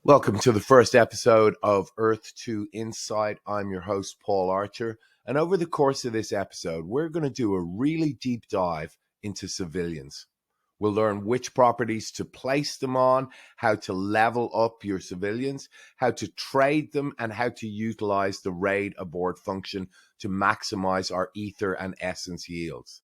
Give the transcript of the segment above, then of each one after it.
Welcome to the first episode of Earth to Insight. I'm your host, Paul Archer. And over the course of this episode, we're going to do a really deep dive into civilians. We'll learn which properties to place them on, how to level up your civilians, how to trade them, and how to utilize the RAID abort function to maximize our ether and essence yields.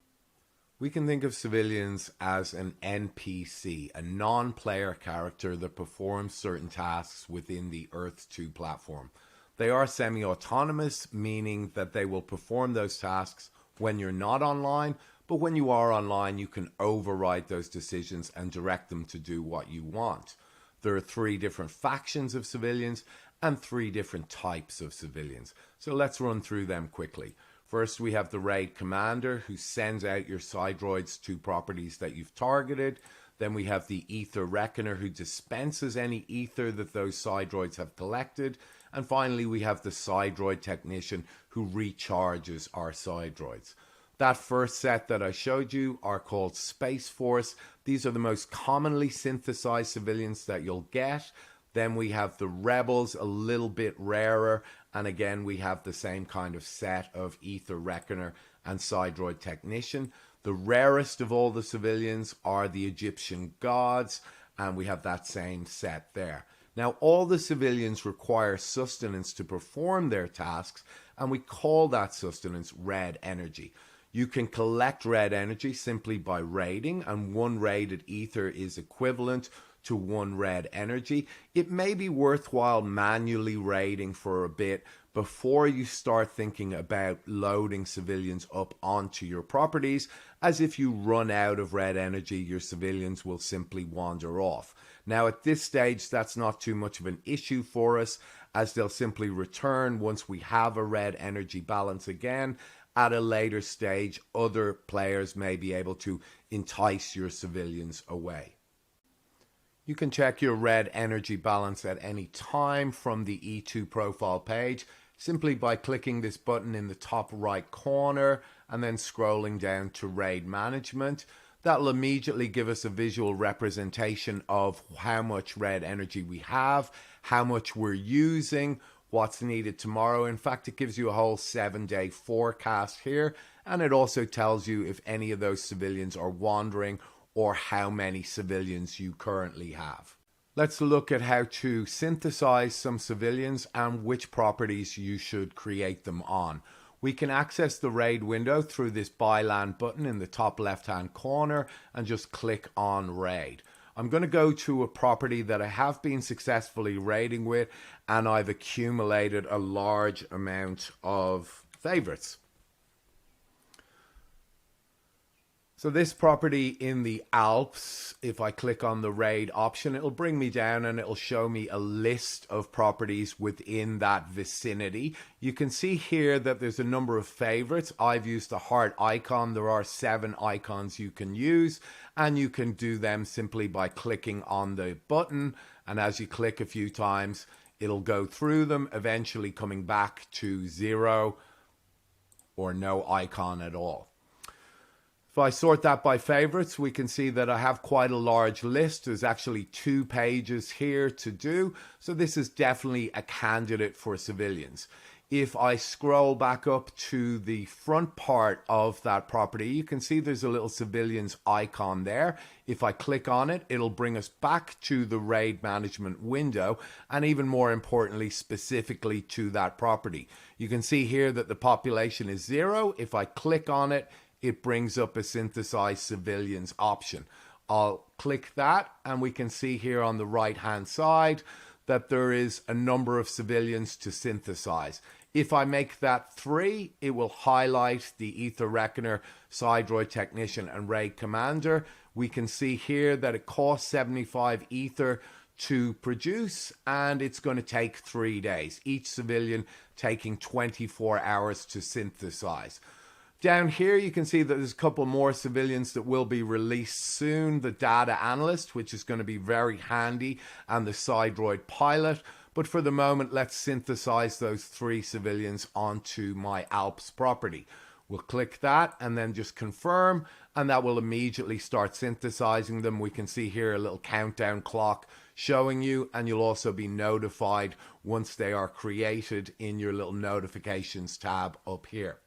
We can think of civilians as an NPC, a non-player character that performs certain tasks within the Earth 2 platform. They are semi-autonomous, meaning that they will perform those tasks when you're not online, but when you are online, you can override those decisions and direct them to do what you want. There are three different factions of civilians and three different types of civilians. So let's run through them quickly. First, we have the RAID commander who sends out your sidroids to properties that you've targeted. Then we have the ether reckoner who dispenses any ether that those sidroids have collected. And finally, we have the sidroid technician who recharges our sidroids. That first set that I showed you are called Space Force. These are the most commonly synthesized civilians that you'll get. Then we have the rebels, a little bit rarer. And again, we have the same kind of set of ether reckoner and sidroid technician. The rarest of all the civilians are the Egyptian gods, and we have that same set there. Now, all the civilians require sustenance to perform their tasks, and we call that sustenance red energy. You can collect red energy simply by raiding, and one raided ether is equivalent to one red energy. It may be worthwhile manually raiding for a bit before you start thinking about loading civilians up onto your properties, as if you run out of red energy, your civilians will simply wander off. Now, at this stage, that's not too much of an issue for us, as they'll simply return once we have a red energy balance again. At a later stage, other players may be able to entice your civilians away. You can check your red energy balance at any time from the E2 profile page simply by clicking this button in the top right corner and then scrolling down to RAID management. That'll immediately give us a visual representation of how much red energy we have, how much we're using, what's needed tomorrow. In fact, it gives you a whole 7-day forecast here, and it also tells you if any of those civilians are wandering or how many civilians you currently have. Let's look at how to synthesize some civilians and which properties you should create them on. We can access the RAID window through this Buy Land button in the top left-hand corner and just click on RAID. I'm going to go to a property that I have been successfully raiding with, and I've accumulated a large amount of favorites. So this property in the Alps, if I click on the RAID option, it'll bring me down and it'll show me a list of properties within that vicinity. You can see here that there's a number of favorites. I've used the heart icon. There are 7 icons you can use, and you can do them simply by clicking on the button. And as you click a few times, it'll go through them, eventually coming back to 0 or no icon at all. If I sort that by favorites, we can see that I have quite a large list. There's actually 2 pages here to do. So this is definitely a candidate for civilians. If I scroll back up to the front part of that property, you can see there's a little civilians icon there. If I click on it, it'll bring us back to the RAID management window, and even more importantly, specifically to that property. You can see here that the population is 0. If I click on it, it brings up a synthesize civilians option. I'll click that, and we can see here on the right hand side that there is a number of civilians to synthesize. If I make that 3, it will highlight the ether reckoner, sidroid technician, and RAID commander. We can see here that it costs 75 ether to produce, and it's going to take 3 days, each civilian taking 24 hours to synthesize. Down here, you can see that there's a couple more civilians that will be released soon. The data analyst, which is going to be very handy, and the sidroid pilot. But for the moment, let's synthesize those 3 civilians onto my Alps property. We'll click that and then just confirm, and that will immediately start synthesizing them. We can see here a little countdown clock showing you, and you'll also be notified once they are created in your little notifications tab up here.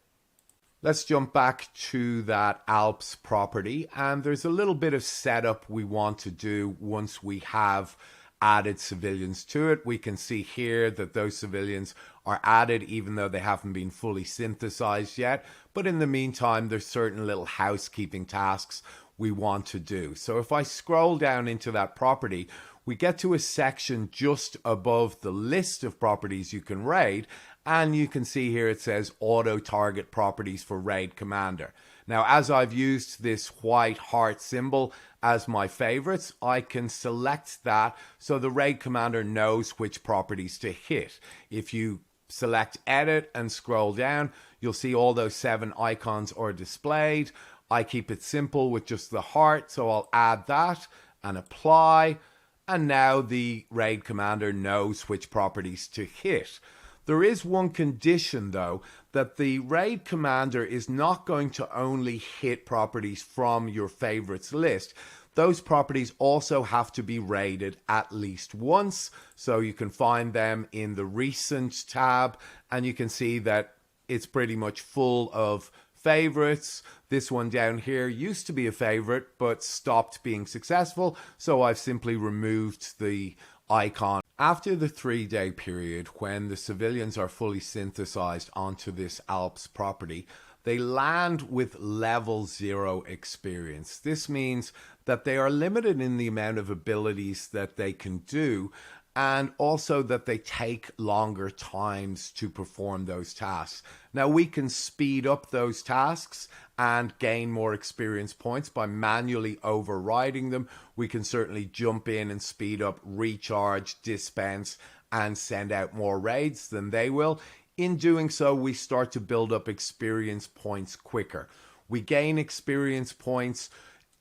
Let's jump back to that Alps property, and there's a little bit of setup we want to do once we have added civilians to it. We can see here that those civilians are added even though they haven't been fully synthesized yet, but in the meantime there's certain little housekeeping tasks we want to do. So if I scroll down into that property, we get to a section just above the list of properties you can raid, and you can see here it says auto target properties for raid commander. Now, as I've used this white heart symbol as my favorites, I can select that so the raid commander knows which properties to hit. If you select edit and scroll down, you'll see all those 7 icons are displayed. I keep it simple with just the heart, so I'll add that and apply. And now the raid commander knows which properties to hit. There is one condition, though, that the raid commander is not going to only hit properties from your favorites list. Those properties also have to be raided at least once. So you can find them in the recent tab, and you can see that it's pretty much full of favorites. This one down here used to be a favorite, but stopped being successful. So I've simply removed the icon. After the 3-day period, when the civilians are fully synthesized onto this Alps property, they land with level 0 experience. This means that they are limited in the amount of abilities that they can do, and also that they take longer times to perform those tasks. Now, we can speed up those tasks and gain more experience points by manually overriding them. We can certainly jump in and speed up, recharge, dispense, and send out more raids than they will. In doing so, we start to build up experience points quicker. We gain experience points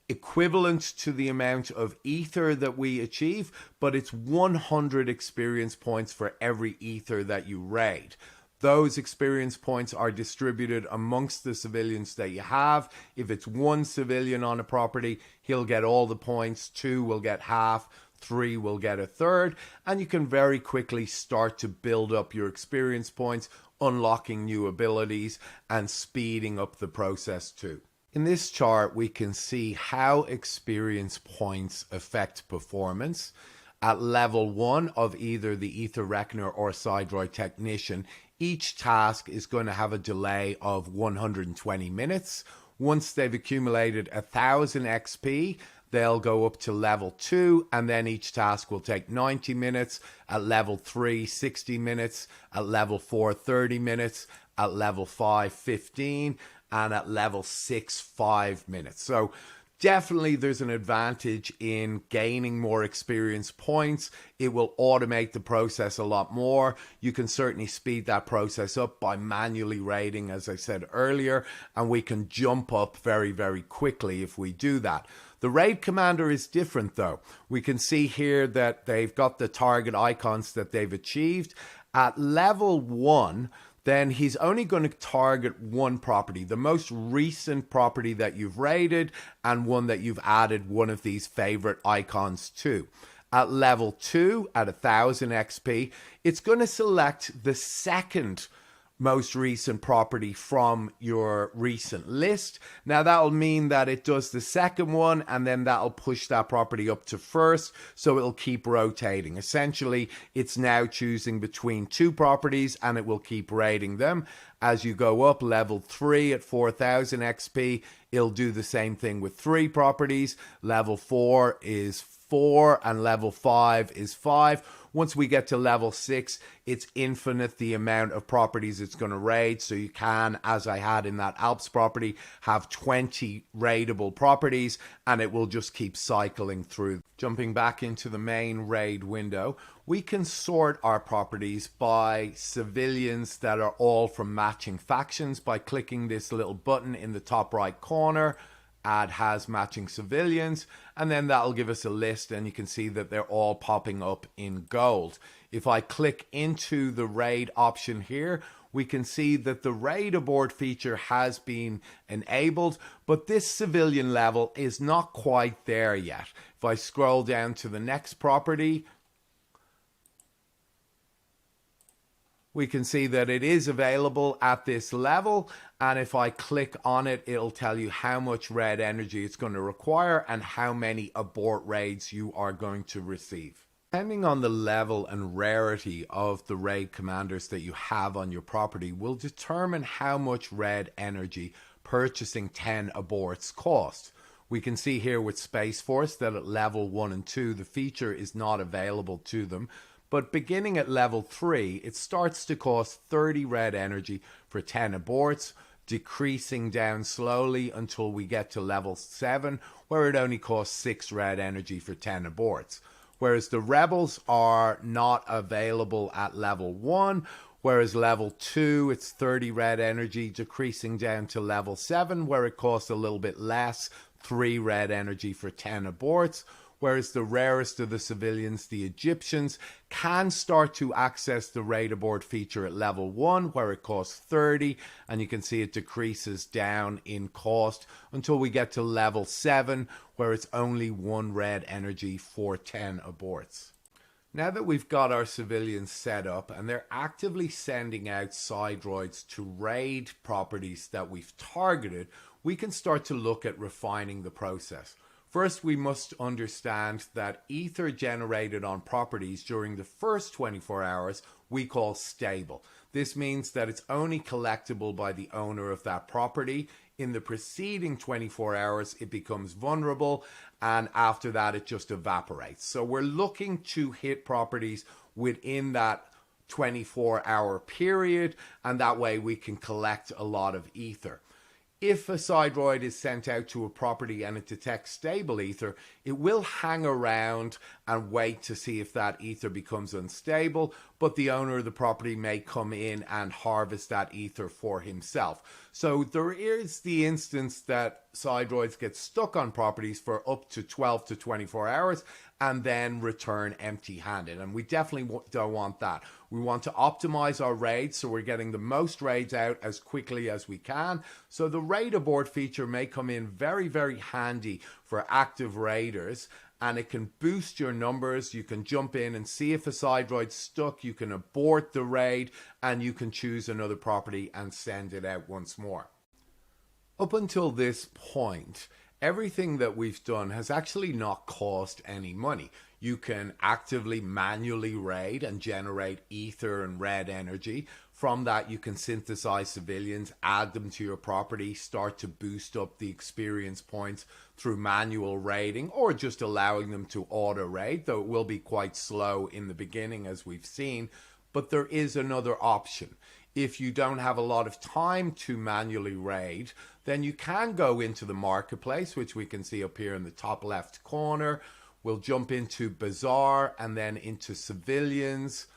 equivalent to the amount of ether that we achieve, but it's 100 experience points for every ether that you raid. Those experience points are distributed amongst the civilians that you have. If it's 1 civilian on a property, he'll get all the points, 2 will get half, 3 will get a third, and you can very quickly start to build up your experience points, unlocking new abilities and speeding up the process too. In this chart, we can see how experience points affect performance. At level 1 of either the Ether Reckoner or Sidroid Technician, each task is going to have a delay of 120 minutes. Once they've accumulated 1,000 XP, they'll go up to level 2, and then each task will take 90 minutes. At level 3, 60 minutes. At level 4, 30 minutes. At level 5, 15. And at level 6, 5 minutes. So definitely there's an advantage in gaining more experience points. It will automate the process a lot more. You can certainly speed that process up by manually raiding, as I said earlier, and we can jump up very, very quickly if we do that. The raid commander is different though. We can see here that they've got the target icons that they've achieved. At level 1, then he's only going to target one property, the most recent property that you've raided and one that you've added one of these favorite icons to. At level 2, at 1,000 XP, it's going to select the second most recent property from your recent list. Now that'll mean that it does the second one, and then that'll push that property up to first, so it'll keep rotating. Essentially, it's now choosing between 2 properties, and it will keep rating them. As you go up, level 3 at 4,000 XP, it'll do the same thing with 3 properties. Level 4 is 4, and level 5 is 5. Once we get to level 6, it's infinite the amount of properties it's going to raid. So you can, as I had in that Alps property, have 20 raidable properties, and it will just keep cycling through. Jumping back into the main raid window, we can sort our properties by civilians that are all from matching factions by clicking this little button in the top right corner. Add has matching civilians, and then that'll give us a list, and you can see that they're all popping up in gold. If I click into the raid option here, we can see that the raid abort feature has been enabled, but this civilian level is not quite there yet. If I scroll down to the next property, we can see that it is available at this level, and if I click on it, it'll tell you how much red energy it's going to require and how many abort raids you are going to receive. Depending on the level and rarity of the raid commanders that you have on your property will determine how much red energy purchasing 10 aborts cost. We can see here with Space Force that at level 1 and 2 the feature is not available to them, but beginning at level 3 it starts to cost 30 red energy for 10 aborts, decreasing down slowly until we get to level 7 where it only costs 6 red energy for 10 aborts. Whereas the rebels are not available at level 1, whereas level 2 it's 30 red energy, decreasing down to level 7 where it costs a little bit less, 3 red energy for 10 aborts. Whereas the rarest of the civilians, the Egyptians, can start to access the raid abort feature at level 1 where it costs 30, and you can see it decreases down in cost until we get to level 7 where it's only 1 red energy for 10 aborts. Now that we've got our civilians set up and they're actively sending out sidroids to raid properties that we've targeted, we can start to look at refining the process. First, we must understand that ether generated on properties during the first 24 hours we call stable. This means that it's only collectible by the owner of that property. In the preceding 24 hours, it becomes vulnerable, and after that, it just evaporates. So we're looking to hit properties within that 24-hour period, and that way we can collect a lot of ether. If a sidroid is sent out to a property and it detects stable ether, it will hang around and wait to see if that ether becomes unstable, but the owner of the property may come in and harvest that ether for himself. So there is the instance that sidroids get stuck on properties for up to 12 to 24 hours and then return empty-handed, and we definitely don't want that. We want to optimize our raids so we're getting the most raids out as quickly as we can. So the raid abort feature may come in very, very handy for active raiders, and it can boost your numbers. You can jump in and see if a sidroid's stuck, you can abort the raid, and you can choose another property and send it out once more. Up until this point, everything that we've done has actually not cost any money. You can actively manually raid and generate ether and red energy. From that, you can synthesize civilians, add them to your property, start to boost up the experience points through manual raiding, or just allowing them to auto raid, though it will be quite slow in the beginning as we've seen. But there is another option. If you don't have a lot of time to manually raid, then you can go into the marketplace, which we can see up here in the top left corner. We'll jump into Bazaar and then into Civilians.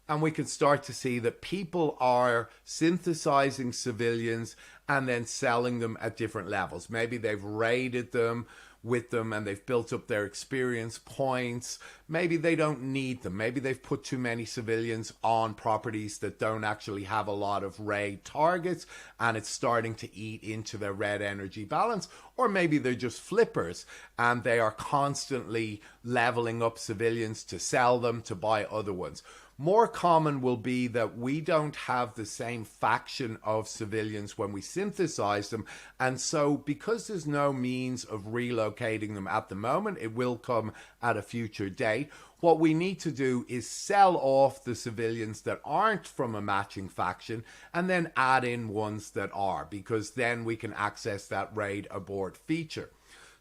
And we can start to see that people are synthesizing civilians and then selling them at different levels. Maybe they've raided them with them and they've built up their experience points. Maybe they don't need them. Maybe they've put too many civilians on properties that don't actually have a lot of raid targets and it's starting to eat into their red energy balance. Or maybe they're just flippers and they are constantly leveling up civilians to sell them, to buy other ones. More common will be that we don't have the same faction of civilians when we synthesize them, and so because there's no means of relocating them at the moment, it will come at a future date. What we need to do is sell off the civilians that aren't from a matching faction and then add in ones that are, because then we can access that raid abort feature.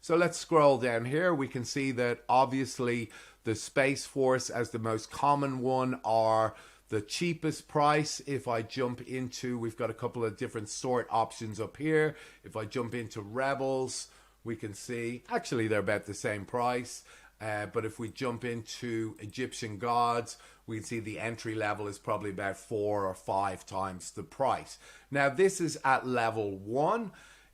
So let's scroll down here. We can see that obviously the Space Force as the most common one are the cheapest price. If I jump into, we've got a couple of different sort options up here. If I jump into Rebels, we can see actually they're about the same price. But if we jump into Egyptian Gods, we can see the entry level is probably about 4 or 5 times the price. Now this is at level 1.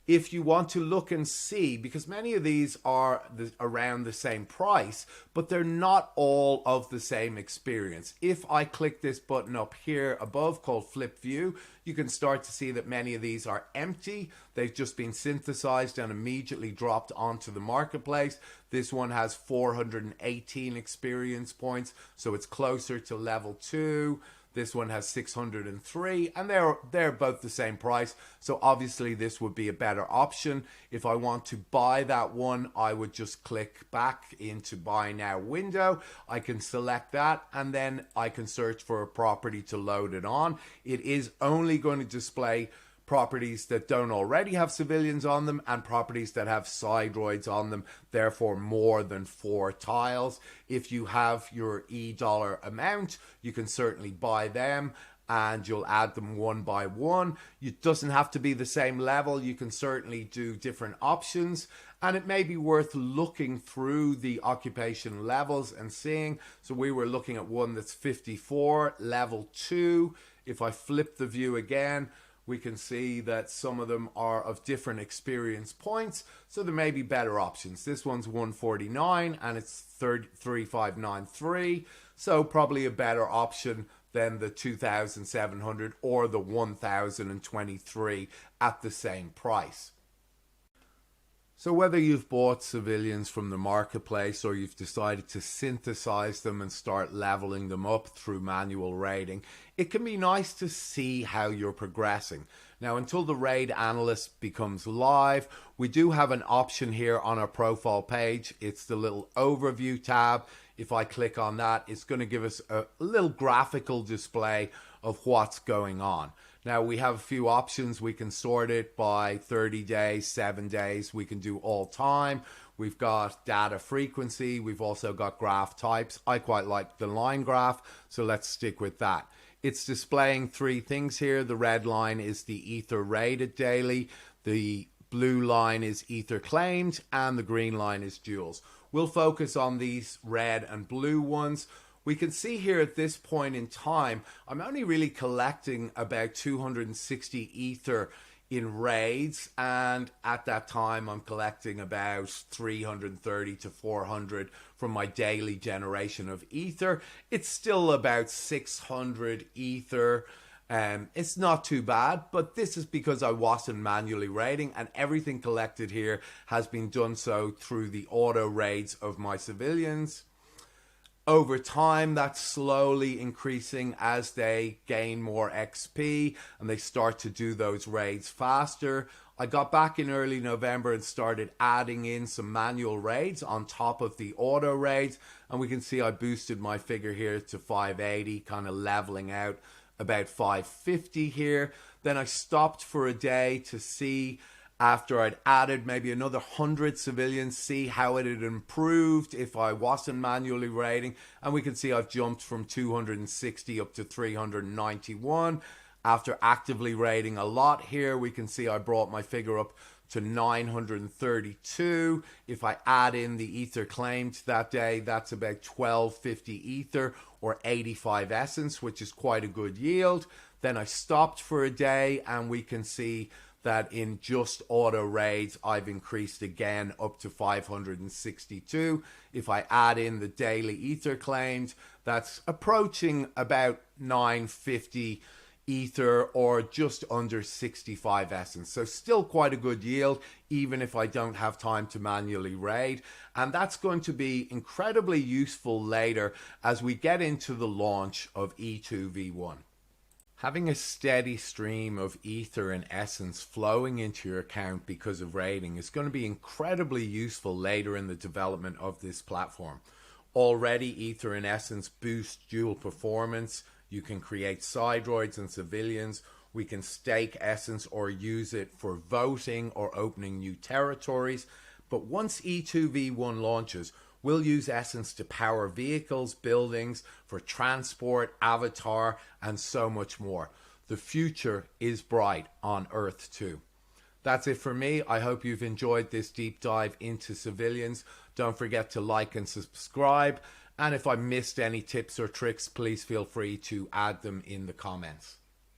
If you want to look and see, because many of these are around the same price, but they're not all of the same experience. If I click this button up here above called Flip View, you can start to see that many of these are empty. They've just been synthesized and immediately dropped onto the marketplace. This one has 418 experience points, so it's closer to level 2. This one has 603, and they're both the same price. So obviously this would be a better option. If I want to buy that one, I would just click back into Buy Now window. I can select that, and then I can search for a property to load it on. It is only going to display properties that don't already have civilians on them and properties that have sidroids on them, therefore more than 4 tiles. If you have your $E amount, you can certainly buy them and you'll add them one by one. It doesn't have to be the same level. You can certainly do different options, and it may be worth looking through the occupation levels and seeing. So we were looking at one that's 54, level 2. If I flip the view again, we can see that some of them are of different experience points, so there may be better options. This one's 149 and it's 3593, so probably a better option than the 2,700 or the 1,023 at the same price. So whether you've bought civilians from the marketplace or you've decided to synthesize them and start leveling them up through manual raiding, it can be nice to see how you're progressing. Now, until the raid analyst becomes live, we do have an option here on our profile page. It's the little overview tab. If I click on that, it's going to give us a little graphical display of what's going on. Now, we have a few options. We can sort it by 30 days, 7 days. We can do all time. We've got data frequency. We've also got graph types. I quite like the line graph, so let's stick with that. It's displaying 3 things here. The red line is the ether rated daily. The blue line is ether claimed, and the green line is joules. We'll focus on these red and blue ones. We can see here at this point in time, I'm only really collecting about 260 ether in raids, and at that time I'm collecting about 330 to 400 from my daily generation of ether. It's still about 600 ether. It's not too bad, but this is because I wasn't manually raiding, and everything collected here has been done so through the auto raids of my civilians. Over time, that's slowly increasing as they gain more XP and they start to do those raids faster. I got back in early November and started adding in some manual raids on top of the auto raids, and we can see I boosted my figure here to 580, kind of leveling out about 550 here. Then I stopped for a day to see, after I'd added maybe another 100 civilians, see how it had improved if I wasn't manually raiding. And we can see I've jumped from 260 up to 391. After actively raiding a lot here, we can see I brought my figure up to 932. If I add in the ether claimed that day, that's about 1250 ether or 85 essence, which is quite a good yield. Then I stopped for a day, and we can see that in just auto raids, I've increased again up to 562. If I add in the daily ether claimed, that's approaching about 950 ether or just under 65 essence. So still quite a good yield, even if I don't have time to manually raid. And that's going to be incredibly useful later as we get into the launch of E2v1. Having a steady stream of ether and essence flowing into your account because of raiding is going to be incredibly useful later in the development of this platform. Already, ether and essence boost dual performance. You can create sidroids and civilians. We can stake essence or use it for voting or opening new territories. But once E2v1 launches, we'll use essence to power vehicles, buildings, for transport, avatar, and so much more. The future is bright on Earth too. That's it for me. I hope you've enjoyed this deep dive into civilians. Don't forget to like and subscribe. And if I missed any tips or tricks, please feel free to add them in the comments.